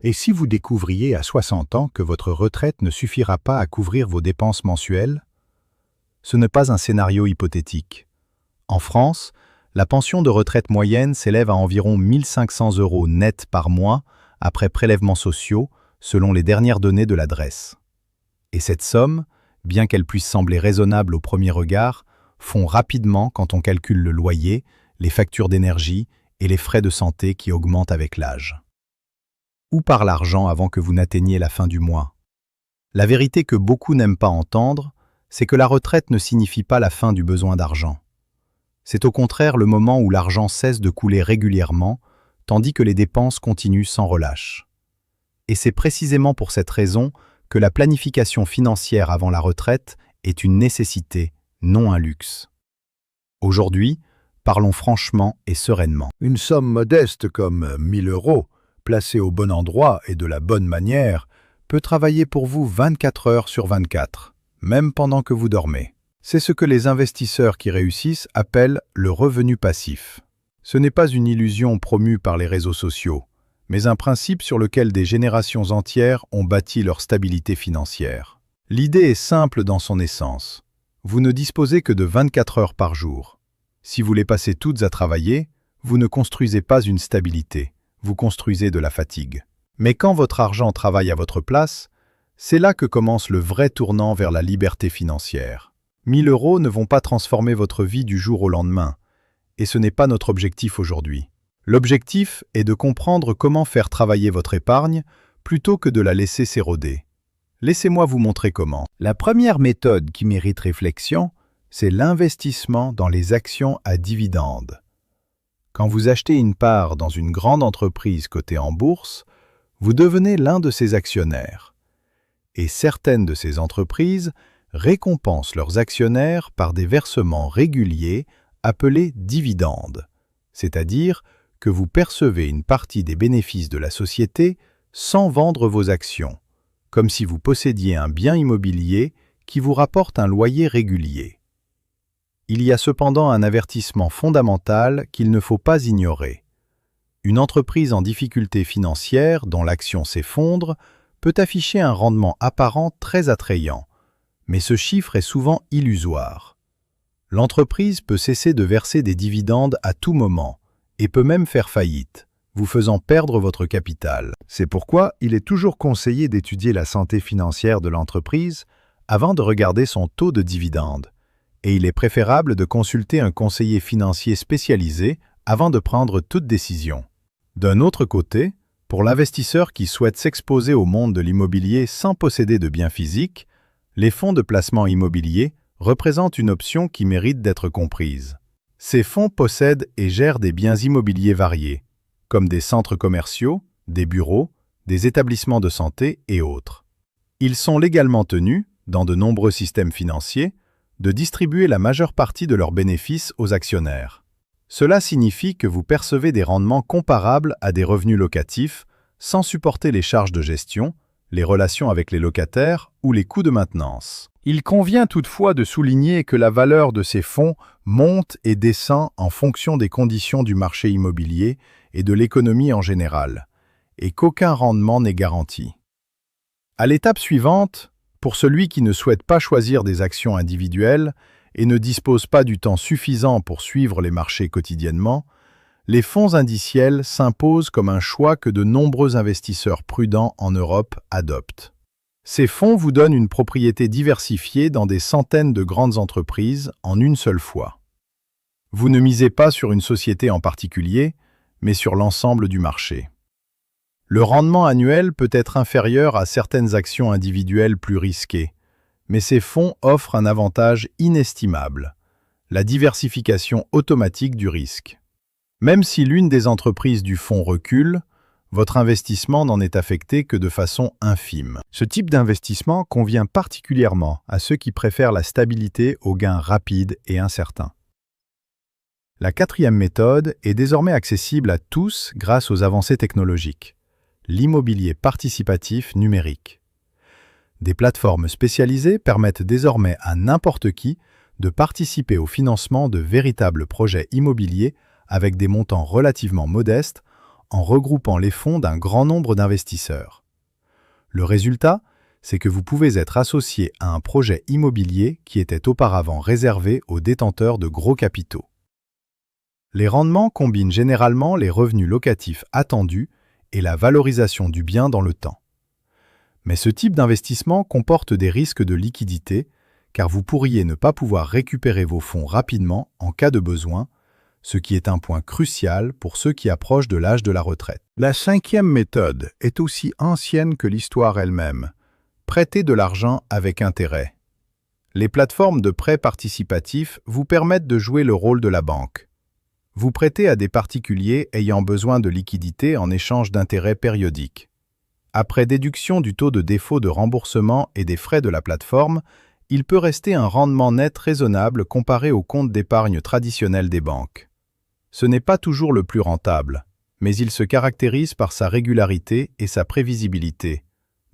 Et si vous découvriez à 60 ans que votre retraite ne suffira pas à couvrir vos dépenses mensuelles? Ce n'est pas un scénario hypothétique. En France, la pension de retraite moyenne s'élève à environ 1 500 € net par mois après prélèvements sociaux, selon les dernières données de la DREES. Et cette somme, bien qu'elle puisse sembler raisonnable au premier regard, fond rapidement quand on calcule le loyer, les factures d'énergie et les frais de santé qui augmentent avec l'âge. Où part l'argent avant que vous n'atteigniez la fin du mois? La vérité que beaucoup n'aiment pas entendre, c'est que la retraite ne signifie pas la fin du besoin d'argent. C'est au contraire le moment où l'argent cesse de couler régulièrement, tandis que les dépenses continuent sans relâche. Et c'est précisément pour cette raison que la planification financière avant la retraite est une nécessité, non un luxe. Aujourd'hui, parlons franchement et sereinement. Une somme modeste comme 1 000 €, placée au bon endroit et de la bonne manière, peut travailler pour vous 24 heures sur 24, même pendant que vous dormez. C'est ce que les investisseurs qui réussissent appellent le revenu passif. Ce n'est pas une illusion promue par les réseaux sociaux, mais un principe sur lequel des générations entières ont bâti leur stabilité financière. L'idée est simple dans son essence. Vous ne disposez que de 24 heures par jour. Si vous les passez toutes à travailler, vous ne construisez pas une stabilité, vous construisez de la fatigue. Mais quand votre argent travaille à votre place, c'est là que commence le vrai tournant vers la liberté financière. 1 000 € ne vont pas transformer votre vie du jour au lendemain, et ce n'est pas notre objectif aujourd'hui. L'objectif est de comprendre comment faire travailler votre épargne plutôt que de la laisser s'éroder. Laissez-moi vous montrer comment. La première méthode qui mérite réflexion, c'est l'investissement dans les actions à dividendes. Quand vous achetez une part dans une grande entreprise cotée en bourse, vous devenez l'un de ses actionnaires. Et certaines de ces entreprises récompensent leurs actionnaires par des versements réguliers appelés dividendes, c'est-à-dire que vous percevez une partie des bénéfices de la société sans vendre vos actions, comme si vous possédiez un bien immobilier qui vous rapporte un loyer régulier. Il y a cependant un avertissement fondamental qu'il ne faut pas ignorer. Une entreprise en difficulté financière dont l'action s'effondre peut afficher un rendement apparent très attrayant, mais ce chiffre est souvent illusoire. L'entreprise peut cesser de verser des dividendes à tout moment et peut même faire faillite, vous faisant perdre votre capital. C'est pourquoi il est toujours conseillé d'étudier la santé financière de l'entreprise avant de regarder son taux de dividende, et il est préférable de consulter un conseiller financier spécialisé avant de prendre toute décision. D'un autre côté, pour l'investisseur qui souhaite s'exposer au monde de l'immobilier sans posséder de biens physiques, les fonds de placement immobilier représentent une option qui mérite d'être comprise. Ces fonds possèdent et gèrent des biens immobiliers variés, comme des centres commerciaux, des bureaux, des établissements de santé et autres. Ils sont légalement tenus, dans de nombreux systèmes financiers, de distribuer la majeure partie de leurs bénéfices aux actionnaires. Cela signifie que vous percevez des rendements comparables à des revenus locatifs sans supporter les charges de gestion, les relations avec les locataires ou les coûts de maintenance. Il convient toutefois de souligner que la valeur de ces fonds monte et descend en fonction des conditions du marché immobilier et de l'économie en général, et qu'aucun rendement n'est garanti. À l'étape suivante, pour celui qui ne souhaite pas choisir des actions individuelles et ne dispose pas du temps suffisant pour suivre les marchés quotidiennement, les fonds indiciels s'imposent comme un choix que de nombreux investisseurs prudents en Europe adoptent. Ces fonds vous donnent une propriété diversifiée dans des centaines de grandes entreprises en une seule fois. Vous ne misez pas sur une société en particulier, mais sur l'ensemble du marché. Le rendement annuel peut être inférieur à certaines actions individuelles plus risquées, mais ces fonds offrent un avantage inestimable, la diversification automatique du risque. Même si l'une des entreprises du fonds recule, votre investissement n'en est affecté que de façon infime. Ce type d'investissement convient particulièrement à ceux qui préfèrent la stabilité aux gains rapides et incertains. La quatrième méthode est désormais accessible à tous grâce aux avancées technologiques. L'immobilier participatif numérique. Des plateformes spécialisées permettent désormais à n'importe qui de participer au financement de véritables projets immobiliers avec des montants relativement modestes, en regroupant les fonds d'un grand nombre d'investisseurs. Le résultat, c'est que vous pouvez être associé à un projet immobilier qui était auparavant réservé aux détenteurs de gros capitaux. Les rendements combinent généralement les revenus locatifs attendus et la valorisation du bien dans le temps. Mais ce type d'investissement comporte des risques de liquidité, car vous pourriez ne pas pouvoir récupérer vos fonds rapidement en cas de besoin, ce qui est un point crucial pour ceux qui approchent de l'âge de la retraite. La 5e méthode est aussi ancienne que l'histoire elle-même. Prêter de l'argent avec intérêt. Les plateformes de prêts participatifs vous permettent de jouer le rôle de la banque. Vous prêtez à des particuliers ayant besoin de liquidités en échange d'intérêts périodiques. Après déduction du taux de défaut de remboursement et des frais de la plateforme, il peut rester un rendement net raisonnable comparé aux comptes d'épargne traditionnels des banques. Ce n'est pas toujours le plus rentable, mais il se caractérise par sa régularité et sa prévisibilité,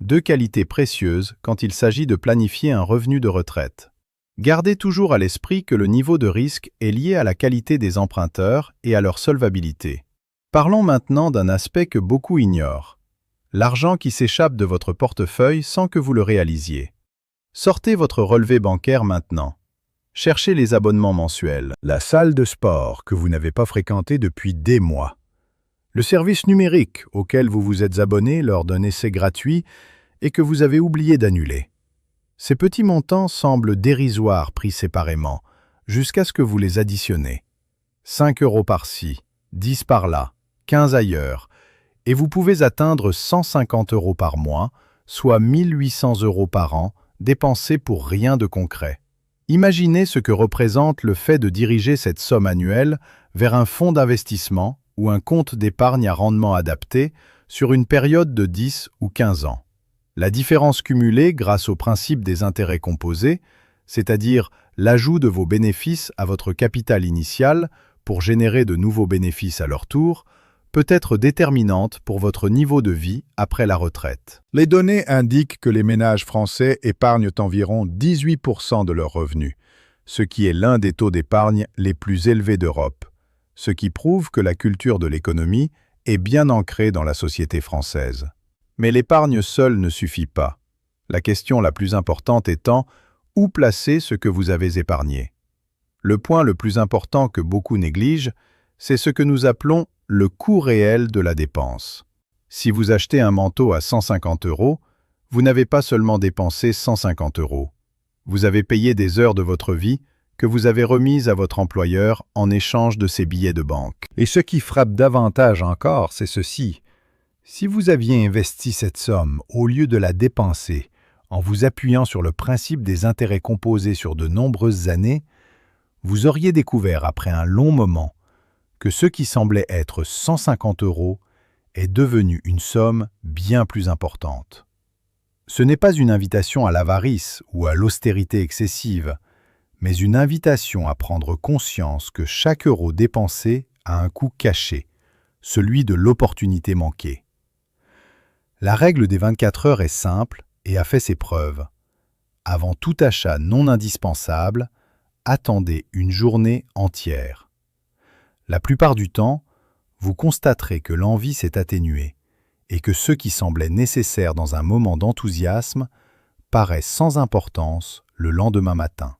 deux qualités précieuses quand il s'agit de planifier un revenu de retraite. Gardez toujours à l'esprit que le niveau de risque est lié à la qualité des emprunteurs et à leur solvabilité. Parlons maintenant d'un aspect que beaucoup ignorent. L'argent qui s'échappe de votre portefeuille sans que vous le réalisiez. Sortez votre relevé bancaire maintenant. Cherchez les abonnements mensuels. La salle de sport que vous n'avez pas fréquentée depuis des mois. Le service numérique auquel vous vous êtes abonné lors d'un essai gratuit et que vous avez oublié d'annuler. Ces petits montants semblent dérisoires pris séparément, jusqu'à ce que vous les additionnez. 5 € par-ci, 10 par-là, 15 ailleurs, et vous pouvez atteindre 150 € par mois, soit 1 800 € par an, dépensés pour rien de concret. Imaginez ce que représente le fait de diriger cette somme annuelle vers un fonds d'investissement ou un compte d'épargne à rendement adapté sur une période de 10 ou 15 ans. La différence cumulée grâce au principe des intérêts composés, c'est-à-dire l'ajout de vos bénéfices à votre capital initial pour générer de nouveaux bénéfices à leur tour, peut être déterminante pour votre niveau de vie après la retraite. Les données indiquent que les ménages français épargnent environ 18% de leurs revenus, ce qui est l'un des taux d'épargne les plus élevés d'Europe, ce qui prouve que la culture de l'économie est bien ancrée dans la société française. Mais l'épargne seule ne suffit pas. La question la plus importante étant où placer ce que vous avez épargné. Le point le plus important que beaucoup négligent, c'est ce que nous appelons le coût réel de la dépense. Si vous achetez un manteau à 150 €, vous n'avez pas seulement dépensé 150 €. Vous avez payé des heures de votre vie que vous avez remises à votre employeur en échange de ses billets de banque. Et ce qui frappe davantage encore, c'est ceci. Si vous aviez investi cette somme au lieu de la dépenser en vous appuyant sur le principe des intérêts composés sur de nombreuses années, vous auriez découvert après un long moment que ce qui semblait être 150 € est devenu une somme bien plus importante. Ce n'est pas une invitation à l'avarice ou à l'austérité excessive, mais une invitation à prendre conscience que chaque euro dépensé a un coût caché, celui de l'opportunité manquée. La règle des 24 heures est simple et a fait ses preuves. Avant tout achat non indispensable, attendez une journée entière. La plupart du temps, vous constaterez que l'envie s'est atténuée et que ce qui semblait nécessaire dans un moment d'enthousiasme paraît sans importance le lendemain matin.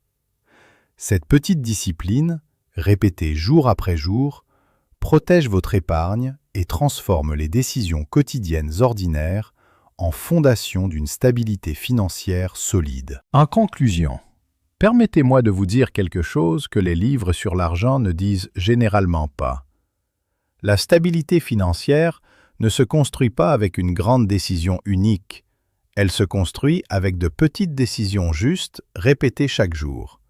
Cette petite discipline, répétée jour après jour, protège votre épargne et transforme les décisions quotidiennes ordinaires en fondation d'une stabilité financière solide. En conclusion, permettez-moi de vous dire quelque chose que les livres sur l'argent ne disent généralement pas. La stabilité financière ne se construit pas avec une grande décision unique. Elle se construit avec de petites décisions justes, répétées chaque jour.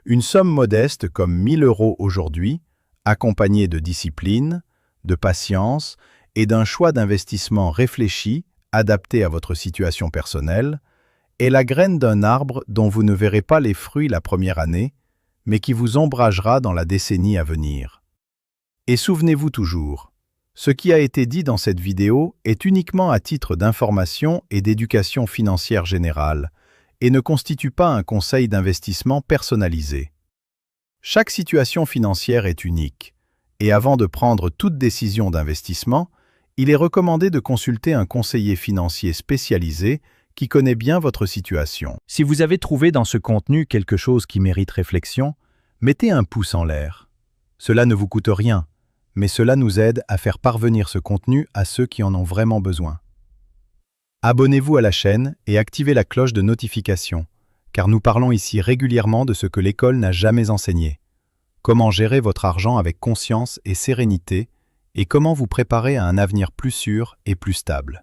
Une somme modeste comme 1 000 € aujourd'hui, accompagnée de discipline, de patience et d'un choix d'investissement réfléchi, adapté à votre situation personnelle, est la graine d'un arbre dont vous ne verrez pas les fruits la première année, mais qui vous ombragera dans la décennie à venir. Et souvenez-vous toujours, ce qui a été dit dans cette vidéo est uniquement à titre d'information et d'éducation financière générale, et ne constitue pas un conseil d'investissement personnalisé. Chaque situation financière est unique, Et avant de prendre toute décision d'investissement, il est recommandé de consulter un conseiller financier spécialisé qui connaît bien votre situation. Si vous avez trouvé dans ce contenu quelque chose qui mérite réflexion, mettez un pouce en l'air. Cela ne vous coûte rien, mais cela nous aide à faire parvenir ce contenu à ceux qui en ont vraiment besoin. Abonnez-vous à la chaîne et activez la cloche de notification, car nous parlons ici régulièrement de ce que l'école n'a jamais enseigné. Comment gérer votre argent avec conscience et sérénité, et comment vous préparer à un avenir plus sûr et plus stable.